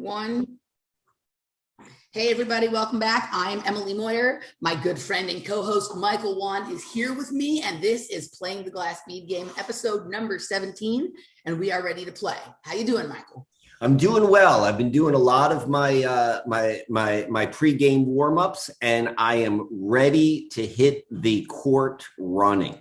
One. Hey, everybody, welcome back. I'm Emily Moyer. My good friend and co-host Michael Wann is here with me, and this is Playing the Glass Bead Game, episode number 17, and we are ready to play. How you doing, Michael? I'm doing well. I've been doing a lot of my my pre-game warm-ups, and I am ready to hit the court running.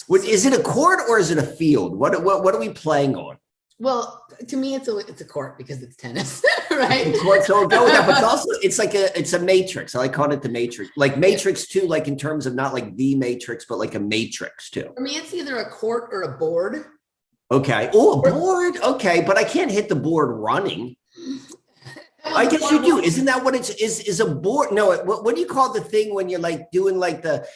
Is it a court or is it a field? What are we playing on? Well, to me, it's a court because it's tennis, right? So we'll go with that, but it's a matrix. I like calling it the matrix, like matrix too, like in terms of not like the matrix, but like a matrix too. For me, it's either a court or a board. Okay. Oh, a board. Okay, but I can't hit the board running. I guess you do. Isn't that what is a board? No, what do you call the thing when you're like doing like the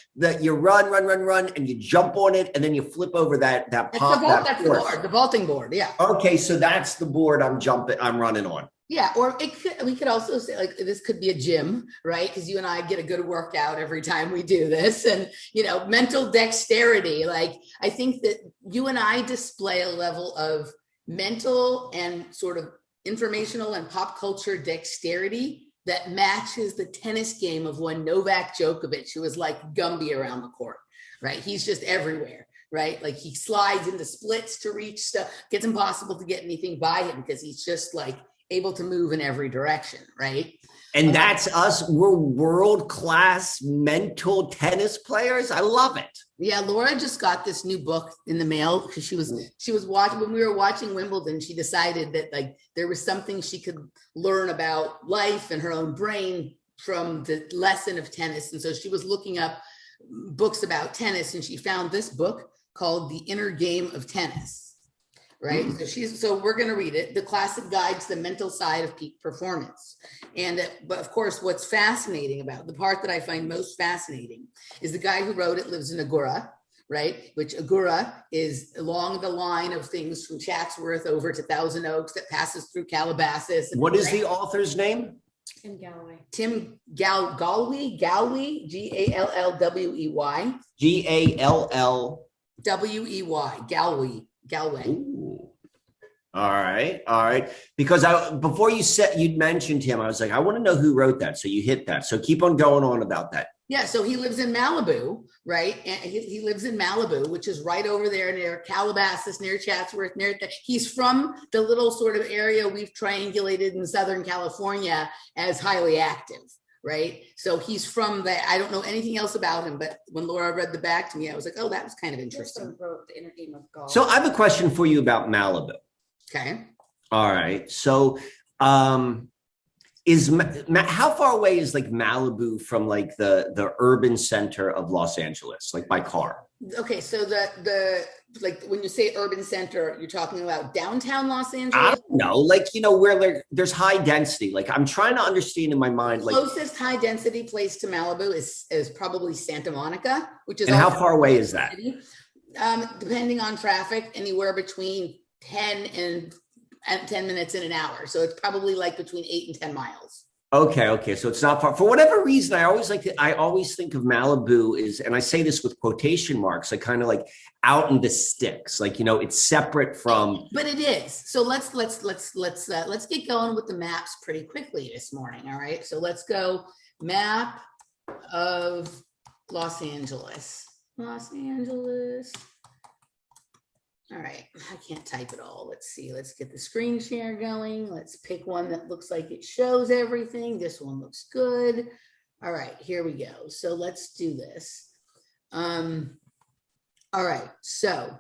you run and you jump on it and then you flip over that pop? That's the board, the vaulting board. Yeah. Okay, so that's the board I'm running on. Yeah, or we could also say like this could be a gym, right? Because you and I get a good workout every time we do this, and mental dexterity. Like I think that you and I display a level of mental and sort of informational and pop culture dexterity that matches the tennis game of when Novak Djokovic, who was like Gumby around the court, right? He's just everywhere, right? Like he slides into splits to reach stuff. It's impossible to get anything by him because he's just like able to move in every direction, right? And that's us. We're world-class mental tennis players. I love it. Yeah, Laura just got this new book in the mail because she was watching when we were watching Wimbledon. She decided that like there was something she could learn about life and her own brain from the lesson of tennis. And so she was looking up books about tennis, and she found this book called The Inner Game of Tennis. Right. So we're going to read it. The Classic Guide to the Mental Side of Peak Performance. But of course, what's fascinating about the part that I find most fascinating is the guy who wrote it lives in Agoura, right? Which Agoura is along the line of things from Chatsworth over to Thousand Oaks that passes through Calabasas. What is the author's name? Tim Gallwey. Gallwey, Gallwey. Gallwey. Galway. Ooh. All right. Because before you'd mentioned him, I was like, I want to know who wrote that. So you hit that. So keep on going on about that. Yeah. So he lives in Malibu, right? And he lives in Malibu, which is right over there near Calabasas, near Chatsworth, he's from the little sort of area we've triangulated in Southern California as highly active. Right. So he's from that. I don't know anything else about him, but when Laura read the back to me, I was like, oh, that was kind of interesting. Wrote The Inner Game of Golf. So I have a question for you about Malibu. Okay. All right. So how far away is like Malibu from like the urban center of Los Angeles, like by car? Okay. So the like when you say urban center, you're talking about downtown Los Angeles? I don't know, like, where there's high density. Like I'm trying to understand in my mind, like closest high density place to Malibu is probably Santa Monica, which is. And how far away is that? Depending on traffic, anywhere between 10 minutes in an hour. So it's probably like between 8 and 10 miles. Okay. So it's not far. For whatever reason, I always think of Malibu and I say this with quotation marks, like kind of like out in the sticks, like, it's separate from. But it is. So let's get going with the maps pretty quickly this morning. All right. So let's go map of Los Angeles. All right, I can't type it all. Let's see. Let's get the screen share going. Let's pick one that looks like it shows everything. This one looks good. All right, here we go. So let's do this. All right, so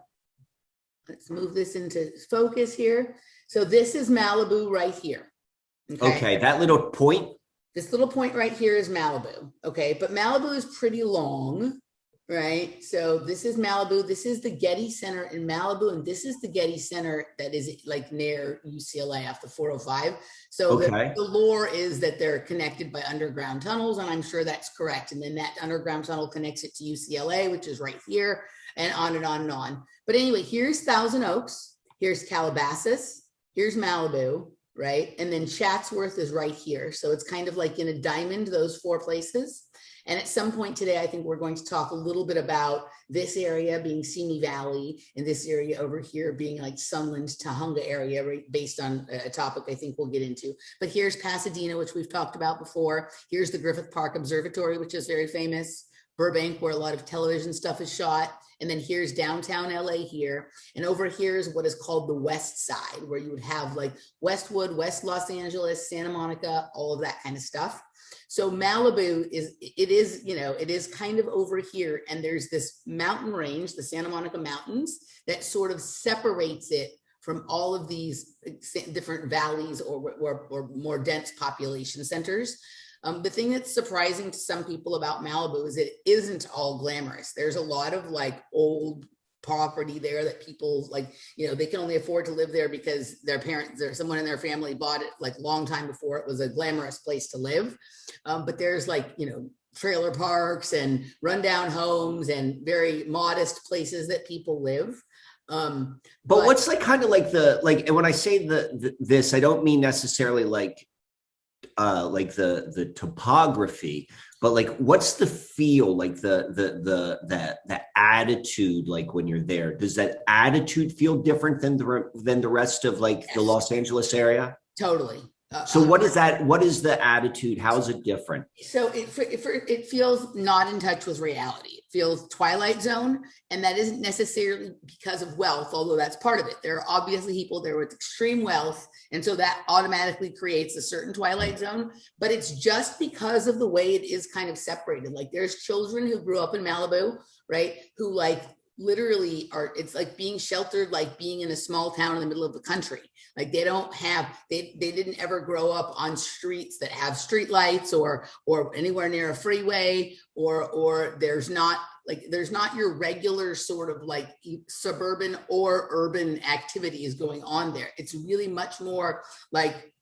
let's move this into focus here. So this is Malibu right here. Okay, that little point. This little point right here is Malibu. Okay, but Malibu is pretty long. Right. So this is Malibu. This is the Getty Center in Malibu. And this is the Getty Center that is like near UCLA off the 405. So the lore is that they're connected by underground tunnels. And I'm sure that's correct. And then that underground tunnel connects it to UCLA, which is right here, and on and on and on. But anyway, here's Thousand Oaks. Here's Calabasas. Here's Malibu. right? And then Chatsworth is right here. So it's kind of like in a diamond, those 4 places. And at some point today, I think we're going to talk a little bit about this area being Simi Valley and this area over here being like Sunland, Tahunga area, right, based on a topic I think we'll get into. But here's Pasadena, which we've talked about before. Here's the Griffith Park Observatory, which is very famous. Burbank, where a lot of television stuff is shot. And then here's downtown LA here. And over here is what is called the West Side, where you would have like Westwood, West Los Angeles, Santa Monica, all of that kind of stuff. So Malibu is kind of over here. And there's this mountain range, the Santa Monica Mountains, that sort of separates it from all of these different valleys or more dense population centers. The thing that's surprising to some people about Malibu is it isn't all glamorous. There's a lot of like old property there that people like, they can only afford to live there because their parents or someone in their family bought it like long time before it was a glamorous place to live. But there's like, trailer parks and rundown homes and very modest places that people live. But what's like kind of like and when I say this, I don't mean necessarily like the topography, but like what's the feel, like the attitude, like when you're there? Does that attitude feel different than the rest of like the Los Angeles area? Totally. So what is that? What is the attitude? How is it different? So it feels not in touch with reality. It feels Twilight Zone, and that isn't necessarily because of wealth, although that's part of it. There are obviously people there with extreme wealth, and so that automatically creates a certain Twilight Zone, but it's just because of the way it is kind of separated. Like there's children who grew up in Malibu, right, who like literally it's like being sheltered, like being in a small town in the middle of the country. Like they didn't ever grow up on streets that have street lights or anywhere near a freeway, or there's not your regular sort of like suburban or urban activities going on there. It's really much more like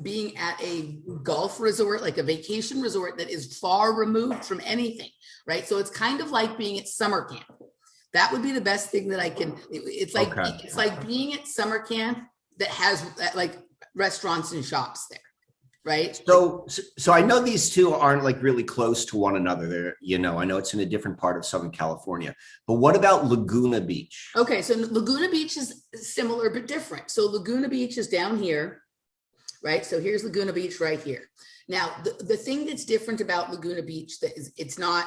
being at a golf resort, like a vacation resort that is far removed from anything, right? So it's kind of like being at summer camp. That would be the best thing that I can. It's like It's like being at summer camp that has like restaurants and shops there, right? So I know these two aren't like really close to one another. They're, I know it's in a different part of Southern California, but what about Laguna Beach? Okay, so Laguna Beach is similar but different. So Laguna Beach is down here, right? So here's Laguna Beach right here. Now, the thing that's different about Laguna Beach that is it's not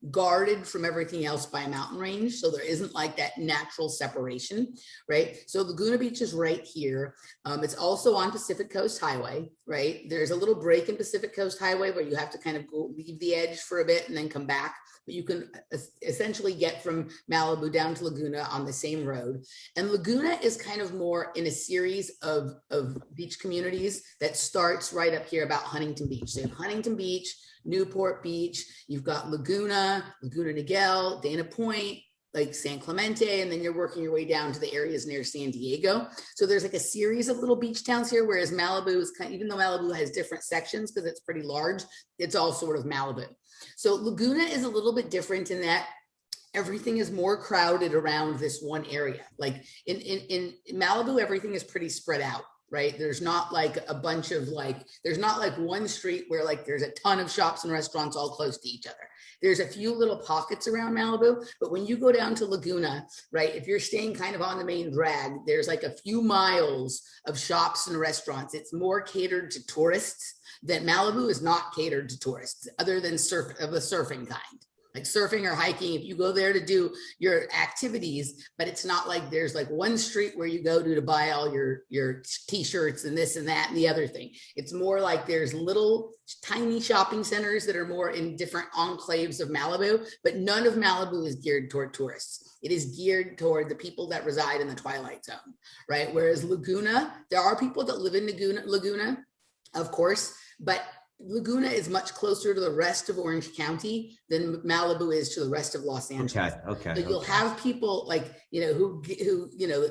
guarded from everything else by a mountain range. So there isn't like that natural separation, right? So Laguna Beach is right here. It's also on Pacific Coast Highway, right? There's a little break in Pacific Coast Highway where you have to kind of go leave the edge for a bit and then come back. But you can essentially get from Malibu down to Laguna on the same road. And Laguna is kind of more in a series of beach communities that starts right up here about Huntington Beach. So you have Huntington Beach, Newport Beach, you've got Laguna Niguel, Dana Point, like San Clemente, and then you're working your way down to the areas near San Diego. So there's like a series of little beach towns here, whereas Malibu is even though Malibu has different sections because it's pretty large, it's all sort of Malibu. So Laguna is a little bit different in that everything is more crowded around this one area. Like in Malibu, everything is pretty spread out. Right? There's not like a bunch of there's not like one street where like there's a ton of shops and restaurants all close to each other. There's a few little pockets around Malibu, but when you go down to Laguna, right, if you're staying kind of on the main drag, there's like a few miles of shops and restaurants. It's more catered to tourists. That Malibu is not catered to tourists other than of the surfing kind. Like surfing or hiking, if you go there to do your activities, but it's not like there's like one street where you go to buy all your t-shirts and this and that and the other thing. It's more like there's little tiny shopping centers that are more in different enclaves of Malibu, but none of Malibu is geared toward tourists. It is geared toward the people that reside in the Twilight Zone, right? Whereas Laguna, there are people that live in Laguna, of course, but Laguna is much closer to the rest of Orange County than Malibu is to the rest of Los Angeles. Okay. So you'll have people like, who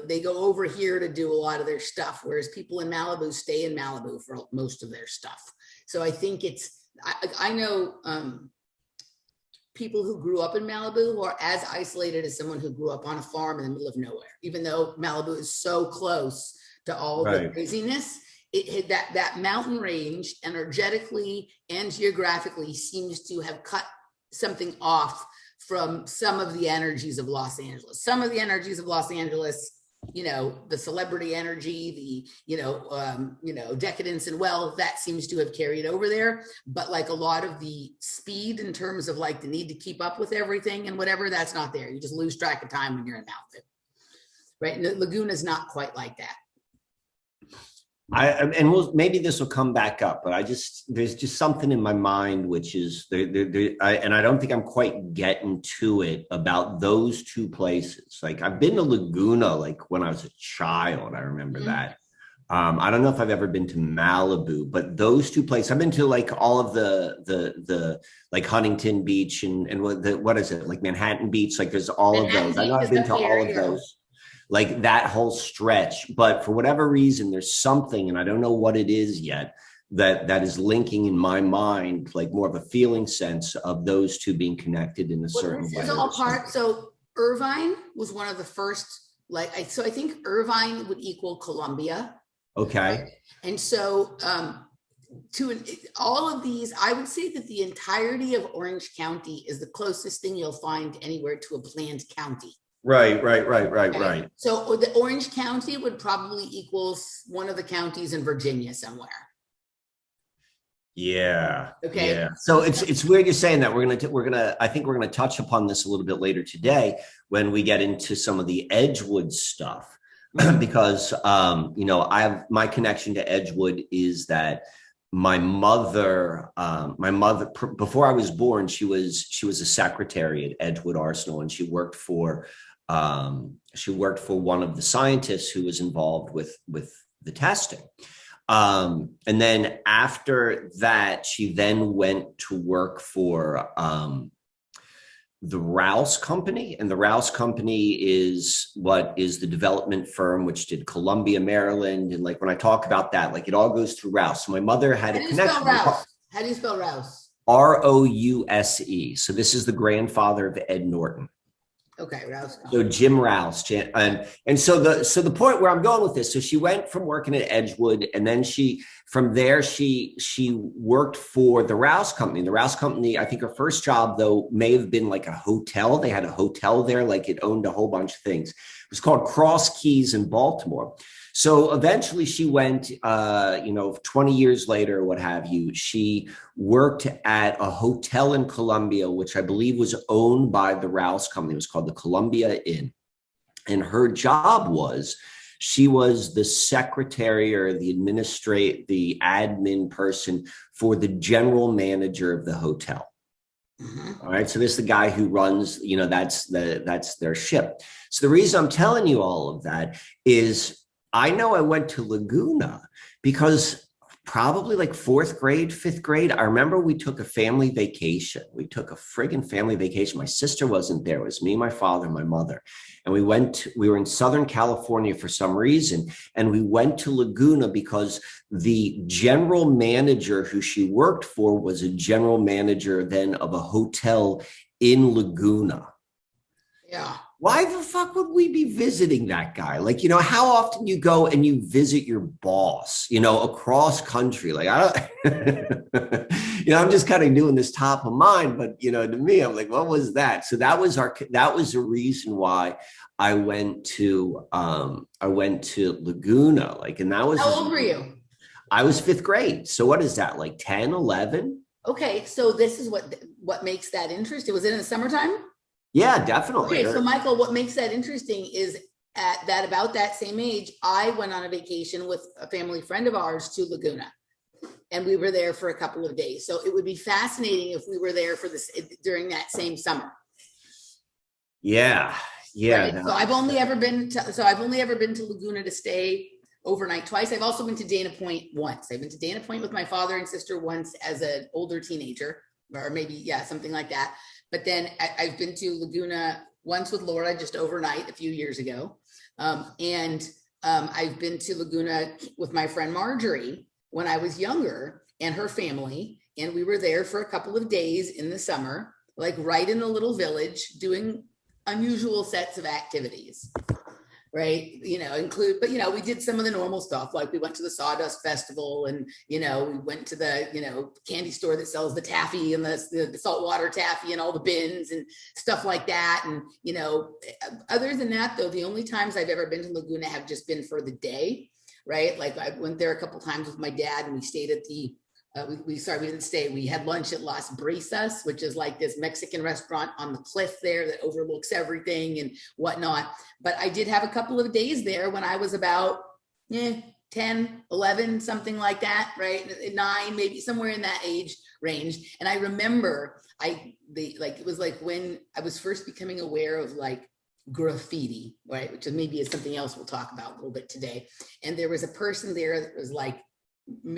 they go over here to do a lot of their stuff, whereas people in Malibu stay in Malibu for most of their stuff. So I think I know people who grew up in Malibu who are as isolated as someone who grew up on a farm in the middle of nowhere, even though Malibu is so close to all the craziness. that mountain range energetically and geographically seems to have cut something off from some of the energies of Los Angeles. Some of the energies of Los Angeles, the celebrity energy, the decadence and wealth, that seems to have carried over there. But like a lot of the speed in terms of like the need to keep up with everything and whatever, that's not there. You just lose track of time when you're in an outfit, right? And Laguna is not quite like that. Maybe this will come back up, but there's just something in my mind, which is and I don't think I'm quite getting to it about those two places. Like I've been to Laguna, like when I was a child, I remember that. I don't know if I've ever been to Malibu, but those two places, I've been to like all of the like Huntington Beach and what is it? Like Manhattan Beach. Like there's all of those. I know I've been to all of those. Like that whole stretch, but for whatever reason, there's something, and I don't know what it is yet, that is linking in my mind, like more of a feeling sense of those two being connected in a certain way. It's all part. So Irvine was one of the first, so I think Irvine would equal Columbia. Okay. Right? And so to all of these, I would say that the entirety of Orange County is the closest thing you'll find anywhere to a planned county. Right. So the Orange County would probably equal one of the counties in Virginia somewhere. Yeah. Okay. Yeah. So it's weird you're saying that. I think we're gonna touch upon this a little bit later today when we get into some of the Edgewood stuff, because I have my connection to Edgewood is that my mother, before I was born, she was a secretary at Edgewood Arsenal, and she worked for one of the scientists who was involved with the testing. And then after that, she then went to work for the Rouse Company, and the Rouse Company is the development firm which did Columbia, Maryland, and like when I talk about that, like it all goes through Rouse. So my mother had a connection. How do you spell Rouse? Rouse. So this is the grandfather of Ed Norton. Okay, Rouse. So Jim Rouse, and so the point where I'm going with this. So she went from working at Edgewood, and then from there she worked for the Rouse Company. The Rouse Company, I think her first job though may have been like a hotel. They had a hotel there, like it owned a whole bunch of things. It was called Cross Keys in Baltimore. So eventually she went, 20 years later, what have you, she worked at a hotel in Columbia, which I believe was owned by the Rouse Company. It was called the Columbia Inn. And her job was, she was the secretary or the admin person for the general manager of the hotel. Mm-hmm. All right. So this is the guy who runs, that's their ship. So the reason I'm telling you all of that is I know I went to Laguna because probably like 4th grade, 5th grade. I remember we took a family vacation. We took a friggin' family vacation. My sister wasn't there. It was me, my father, my mother. And we were in Southern California for some reason. And we went to Laguna because the general manager who she worked for was a general manager then of a hotel in Laguna. Yeah. Why the fuck would we be visiting that guy? Like, how often you go and you visit your boss, across country? Like, I don't, I'm just kind of doing this top of mind, but, to me, I'm like, what was that? So that was the reason why I went to Laguna. Like, and that was. How old were you? I was 5th grade. So what is that? Like 10, 11? Okay. So this is what makes that interesting. Was it in the summertime? Yeah, definitely. Okay, so Michael, what makes that interesting is about that same age, I went on a vacation with a family friend of ours to Laguna, and we were there for a couple of days. So it would be fascinating if we were there for this during that same summer. Yeah. Right? So I've only ever been to Laguna to stay overnight twice. I've also been to Dana Point once. I've been to Dana Point with my father and sister once as an older teenager, or maybe something like that. But then I've been to Laguna once with Laura just overnight a few years ago. And I've been to Laguna with my friend Marjorie when I was younger and her family. And we were there for a couple of days in the summer, like right in a little village doing unusual sets of activities. right? But we did some of the normal stuff. Like we went to the Sawdust Festival, and we went to the candy store that sells the taffy and the saltwater taffy and all the bins and stuff like that. And other than that, though, the only times I've ever been to Laguna have just been for the day, right? Like I went there a couple times with my dad, and we stayed at the we didn't stay. We had lunch at Las Brisas, which is like this Mexican restaurant on the cliff there that overlooks everything and whatnot. But I did have a couple of days there when I was about 10, 11, something like that, right? 9, maybe somewhere in that age range. And I remember it was like when I was first becoming aware of like graffiti, right? Which maybe is something else we'll talk about a little bit today. And there was a person there that was like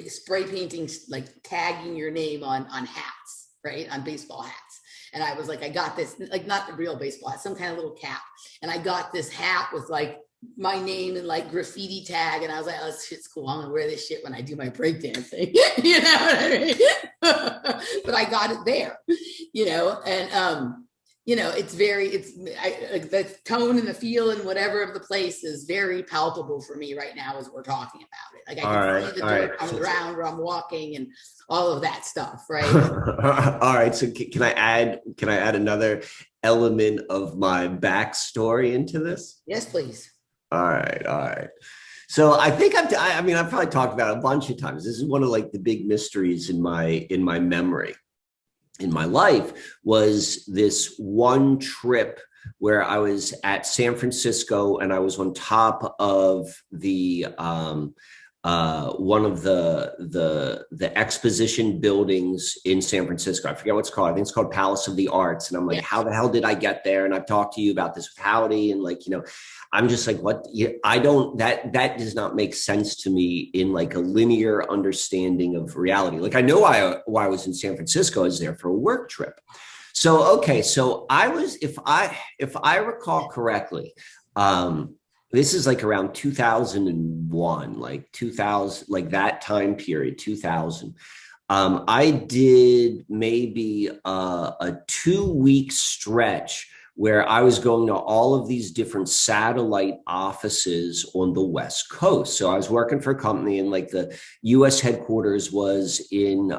spray painting, like tagging your name on hats, right? On baseball hats. And I was like, I got this, like not the real baseball hat, some kind of little cap. And I got this hat with like my name and like graffiti tag. And I was like, oh, this shit's cool. I'm gonna wear this shit when I do my breakdancing. You know what I mean? But I got it there, and the tone and the feel and whatever of the place is very palpable for me right now as we're talking about it. Like I can see the dirt on the ground where I'm walking and all of that stuff, right? All right. So can I add another element of my backstory into this? Yes, please. All right. So I think I've probably talked about it a bunch of times. This is one of like the big mysteries in my memory. In my life was this one trip where I was at San Francisco and I was on top of the one of the exposition buildings in San Francisco. I forget what it's called. I think it's called Palace of the Arts. And I'm like, how the hell did I get there? And I've talked to you about this with Howdy, and I'm just like, what? That does not make sense to me in like a linear understanding of reality. Like I know why I was in San Francisco. I was there for a work trip. So, okay. So I was, if I recall correctly, this is like around 2001, like 2000, like that time period, 2000. I did maybe a 2-week stretch where I was going to all of these different satellite offices on the West Coast. So I was working for a company, and like the US headquarters was in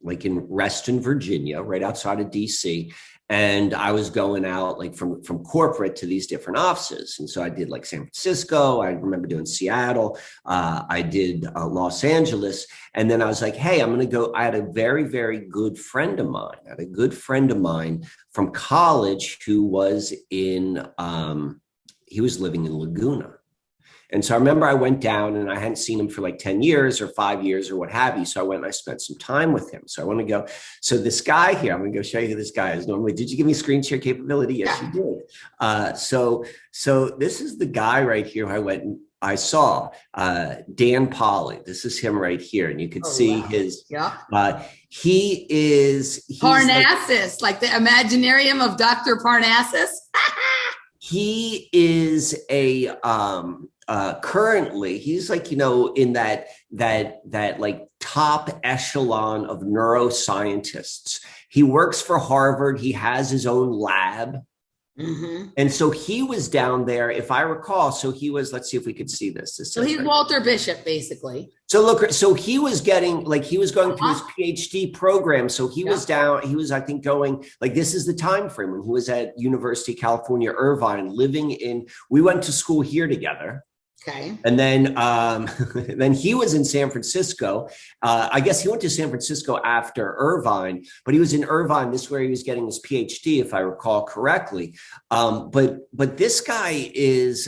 Reston, Virginia, right outside of DC. And I was going out like from corporate to these different offices. And so I did like San Francisco. I remember doing Seattle. I did Los Angeles. And then I was like, hey, I'm going to go. I had a very, very good friend of mine. I had a good friend of mine from college who was he was living in Laguna. And so I remember I went down, and I hadn't seen him for like 10 years or 5 years or what have you. So I went and I spent some time with him. So I want to go. So this guy here, I'm going to go show you who this guy is. Normally, did you give me screen share capability? Yes, you did. So this is the guy right here who I went and I saw, Dan Polley. This is him right here. And you could see his, he's Parnassus, like the Imaginarium of Dr. Parnassus. He is a, currently he's like, in that like top echelon of neuroscientists. He works for Harvard. He has his own lab. Mm-hmm. And so he was down there, if I recall. So he was, let's see if we could see this. So he's Walter Bishop, basically. So look, so he was getting, like, he was going through his PhD program. So he was down, he was, I think, going, like, this is the time frame when he was at University of California, Irvine, we went to school here together. Okay. And then then he was in San Francisco. I guess he went to San Francisco after Irvine, but he was in Irvine. This is where he was getting his PhD, if I recall correctly. But this guy is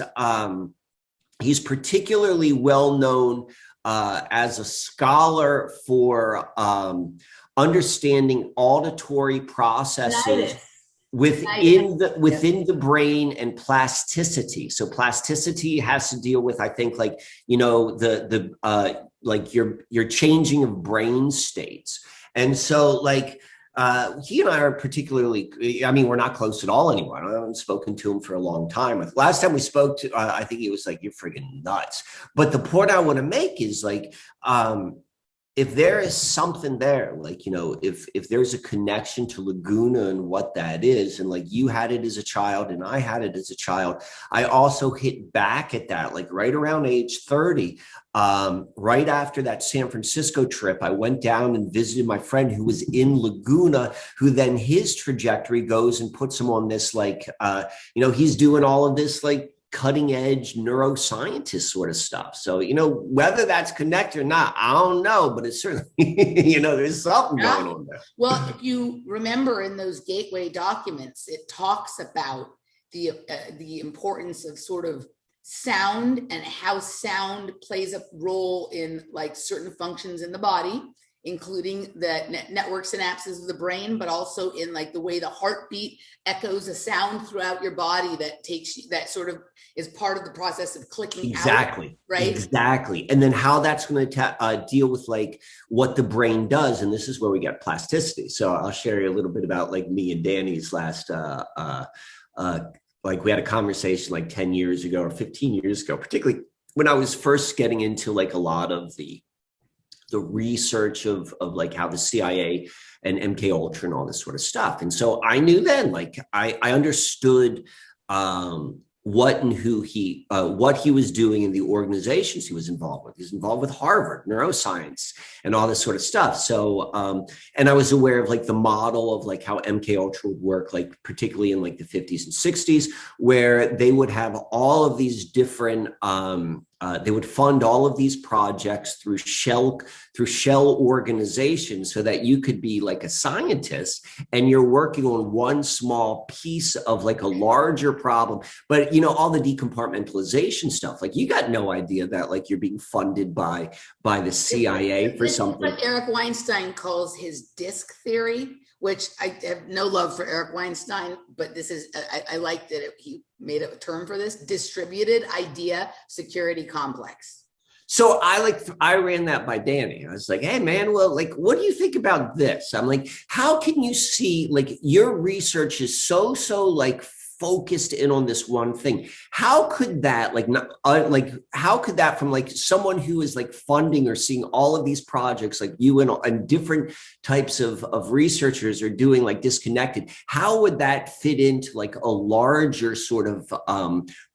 he's particularly well known as a scholar for understanding auditory processes within the brain and plasticity. So plasticity has to deal with, I think, like, like your changing of brain states. And so like he and I are particularly, I mean, we're not close at all anymore. I haven't spoken to him for a long time. Last time we spoke to, I think he was like, you're friggin' nuts. But the point I want to make is like, if there is something there, like, you know, if there's a connection to Laguna and what that is, and like you had it as a child and I had it as a child, I also hit back at that, like right around age 30, right after that San Francisco trip, I went down and visited my friend who was in Laguna, who then his trajectory goes and puts him on this, like, you know, he's doing all of this, like, cutting edge neuroscientist sort of stuff. So, you know, whether that's connected or not, I don't know, but it's certainly, you know, there's something going on there. Well, if you remember in those gateway documents, it talks about the importance of sort of sound and how sound plays a role in like certain functions in the body, including the network synapses of the brain, but also in like the way the heartbeat echoes a sound throughout your body that sort of is part of the process of clicking exactly out, right? Exactly. And then how that's going to deal with like what the brain does. And this is where we get plasticity. So I'll share you a little bit about like me and Danny's last like we had a conversation like 10 years ago or 15 years ago, particularly when I was first getting into like a lot of the research of like how the CIA and MK Ultra and all this sort of stuff. And so I knew then, like I understood what and who what he was doing in the organizations he was involved with. He was involved with Harvard, neuroscience, and all this sort of stuff. So, and I was aware of like the model of like how MK Ultra would work, like particularly in like the 50s and 60s, where they would have all of these different, they would fund all of these projects through shell organizations so that you could be like a scientist and you're working on one small piece of like a larger problem. But, you know, all the decompartmentalization stuff, like you got no idea that like you're being funded by the CIA for something. What Eric Weinstein calls his disc theory, which I have no love for Eric Weinstein, but this is, I like that he made a term for this, distributed idea security complex. So I ran that by Danny. I was like, hey man, well, like, what do you think about this? I'm like, how can you see, like, your research is so like focused in on this one thing. How could that how could that from like someone who is like funding or seeing all of these projects like you and different types of researchers are doing like disconnected, how would that fit into like a larger sort of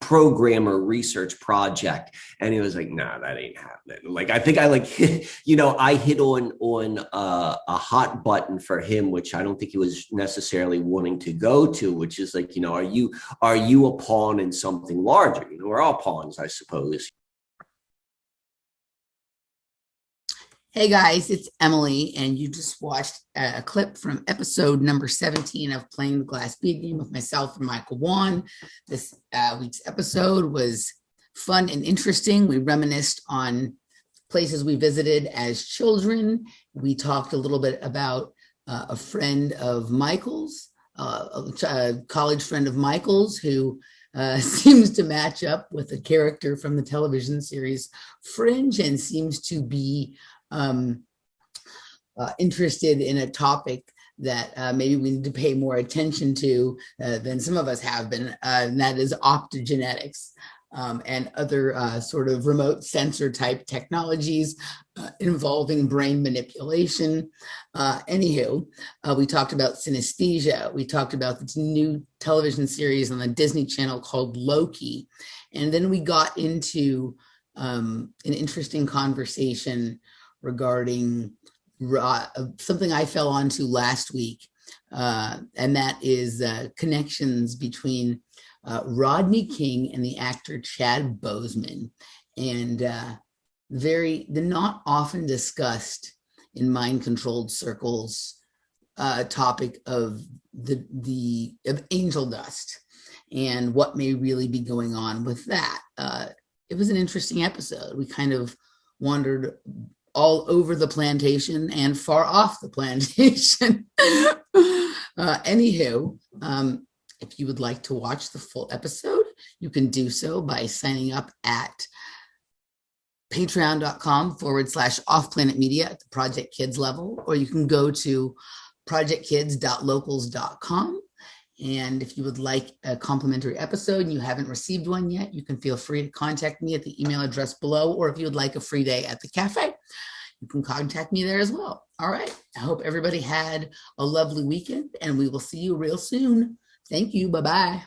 program or research project? And he was like, nah, that ain't happening. Like, I think I like hit, you know, I hit on a hot button for him, which I don't think he was necessarily wanting to go to, which is like, you know, are you a pawn in something larger? You know, we're all pawns, I suppose. Hey guys, it's Emily, and you just watched a clip from episode number 17 of Playing the Glass Bead Game with myself and Michael Wann. This week's episode was fun and interesting. We reminisced on places we visited as children. We talked a little bit about a friend of Michael's, a college friend of Michael's who seems to match up with a character from the television series Fringe and seems to be interested in a topic that maybe we need to pay more attention to than some of us have been, and that is optogenetics and other sort of remote sensor type technologies involving brain manipulation. Anywho, we talked about synesthesia. We talked about this new television series on the Disney Channel called Loki. And then we got into an interesting conversation regarding something I fell onto last week, and that is connections between Rodney King and the actor Chadwick Boseman, and the not often discussed in mind-controlled circles topic of of angel dust and what may really be going on with that. It was an interesting episode. We kind of wandered all over the plantation and far off the plantation. Anywho, if you would like to watch the full episode, you can do so by signing up at patreon.com/offplanetmedia at the Project Kids level, or you can go to projectkids.locals.com. And if you would like a complimentary episode and you haven't received one yet, you can feel free to contact me at the email address below, or if you would like a free day at the cafe, you can contact me there as well. All right. I hope everybody had a lovely weekend, and we will see you real soon. Thank you. Bye-bye.